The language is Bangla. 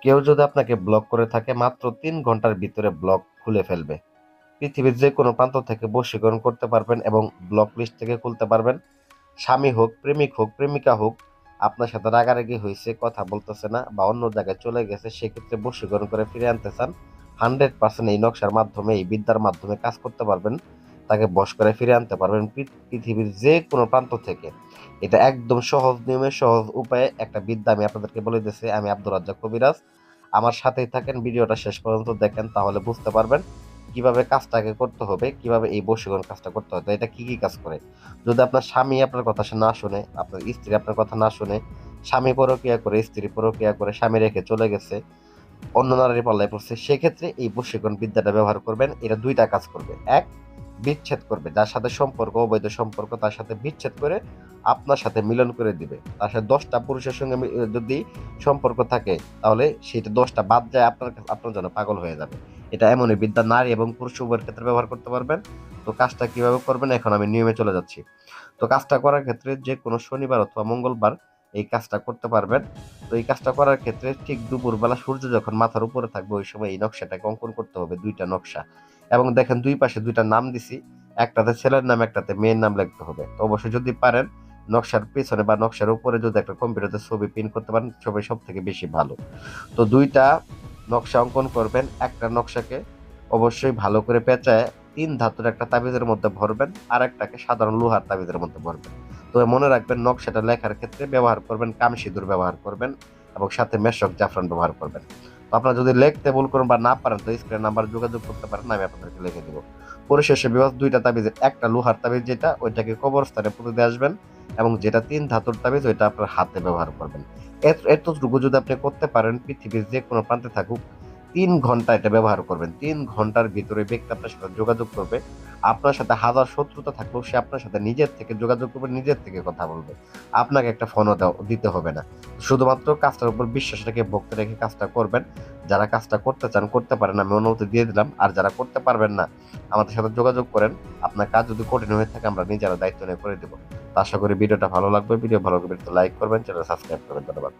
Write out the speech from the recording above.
কেউ যদি আপনাকে ব্লক করে থাকে মাত্র 3 ঘন্টার ভিতরে ব্লক খুলে ফেলবে। পৃথিবীর যে কোনো প্রান্ত থেকে বশীকরণ করতে পারবেন এবং ব্লক লিস্ট থেকে খুলতে পারবেন। স্বামী হোক, প্রেমিক হোক, প্রেমিকা হোক, আপনার সাথে রাগারাগি হয়েছে, কথা বলতেছে না বা অন্য জায়গায় চলে গেছে, সেক্ষেত্রে বশীকরণ করে ফিরে আনতে চান, 100% এই নকশার মাধ্যমে, এই বিদ্যার মাধ্যমে কাজ করতে পারবেন। তাকে বশ করে ফিরে আনতে পারবেন পৃথিবীর যে কোনো প্রান্ত থেকে। এটা একদম সহজ নিয়মে, সহজ উপায়ে একটা বিদ্যা আমি আপনাদেরকে বলে দিচ্ছি। আমি আব্দুর রাজ্জাক কবিরাজ। আমার সাথেই থাকেন, ভিডিওটা শেষ পর্যন্ত দেখেন, তাহলে বুঝতে পারবেন কিভাবে কাজটাকে করতে হবে, কিভাবে এই বশীকরণ কাজটা করতে হবে। তো এটা কি কি কাজ করে? যদি আপনার স্বামী আপনার কথা না শুনে, আপনার স্ত্রী আপনার কথা না শুনে, স্বামী পরক্রিয়া করে, স্ত্রী পরক্রিয়া করে, স্বামী রেখে চলে গেছে, অন্য নারীর পাল্লায় পড়ছে, সেক্ষেত্রে এই বশীকরণ বিদ্যাটা ব্যবহার করবেন। এটা দুইটা কাজ করবে। এক, বিচ্ছেদ করবে, যার সাথে সম্পর্ক, অবৈধ সম্পর্ক, তার সাথে বিচ্ছেদ করে আপনার সাথে মিলন করে দিবে। তার সাথে 10টা পুরুষের সঙ্গে যদি সম্পর্ক থাকে, তাহলে সেটা 10টা বাদ যায়, আপনার জন্য পাগল হয়ে যাবে। এটা এমনই বিদ্যা, নারী এবং পুরুষ উভয়ের ক্ষেত্রে ব্যবহার করতে পারবেন। তো কাজটা কিভাবে করবেন এখন আমি নিয়মে চলে যাচ্ছি। তো কাজটা করার ক্ষেত্রে যে কোনো শনিবার অথবা মঙ্গলবার এই কাজটা করতে পারবেন। তো এই কাজটা করার ক্ষেত্রে ঠিক দুপুরবেলা সূর্য যখন মাথার উপরে থাকবে, ওই সময় এই নকশাটাকে অঙ্কন করতে হবে, দুইটা নকশা। এবং দেখেন দুই পাশে দুইটা নাম দিছি, একটাতে ছেলের নাম, একটাতে মেয়ের নাম লিখতে হবে। তো অবশ্যই যদি পারেন নকশার পেছনে বা নকশার উপরে যদি একটা কম্পিউটারে ছবি প্রিন্ট করতে পারেন, ছবি সব থেকে বেশি ভালো। তো দুইটা নকশা অঙ্কন করবেন। একটা নকশাকে অবশ্যই ভালো করে পেঁচায় 3 ধাতুর একটা তাবিজের মধ্যে ভরবেন, আর একটাকে সাধারণ লোহার তাবিজের মধ্যে ভরবেন। তো মনে রাখবেন নকশাটা লেখার ক্ষেত্রে ব্যবহার করবেন কামি সিঁদুর ব্যবহার করবেন এবং সাথে মেশক জাফরান ব্যবহার করবেন। তো আপনারা যদি লিখতে ভুল করেন বা না পারেন, তো স্ক্রিন নাম্বার যোগাযোগ করতে পারেন, আমি আপনাদেরকে লিখে দেবো। পরিশেষে বিভাগ দুইটা তাবিজের, একটা লোহার তাবিজ যেটা, ওইটাকে কবরস্থানে পুঁতে দিয়ে আসবেন, এবং যেটা 3 ধাতুর তাবিজ ওইটা আপনার হাতে ব্যবহার করবেন। এতটুকু যদি আপনি করতে পারেন, পৃথিবীর যে কোনো প্রান্তে থাকুক, 3 ঘন্টা এটা ব্যবহার করবেন। 3 ঘন্টার ভিতরে ব্যক্তি আপনার সাথে যোগাযোগ করবে। আপনার সাথে হাজার শত্রুতা থাকলেও সে আপনার সাথে নিজের থেকে যোগাযোগ করবে, নিজের থেকে কথা বলবে। আপনাকে একটা ফোনও দিতে হবে না। শুধুমাত্র কাজটার উপর বিশ্বাস রেখে, ভক্তি রেখে কাজটা করবেন। যারা কাজটা করতে চান, করতে পারেন, আমি অনুমতি দিয়ে দিলাম। আর যারা করতে পারবেন না, আমাদের সাথে যোগাযোগ করেন। আপনার কাজ যদি কঠিন হয়ে থাকে, আমরা নিজেরা দায়িত্ব নিয়ে করে দেবো। আশা করি ভিডিওটা ভালো লাগবে। ভিডিও ভালো লাগবে তো লাইক করবেন, চ্যানেল সাবস্ক্রাইব করবেন। ধন্যবাদ।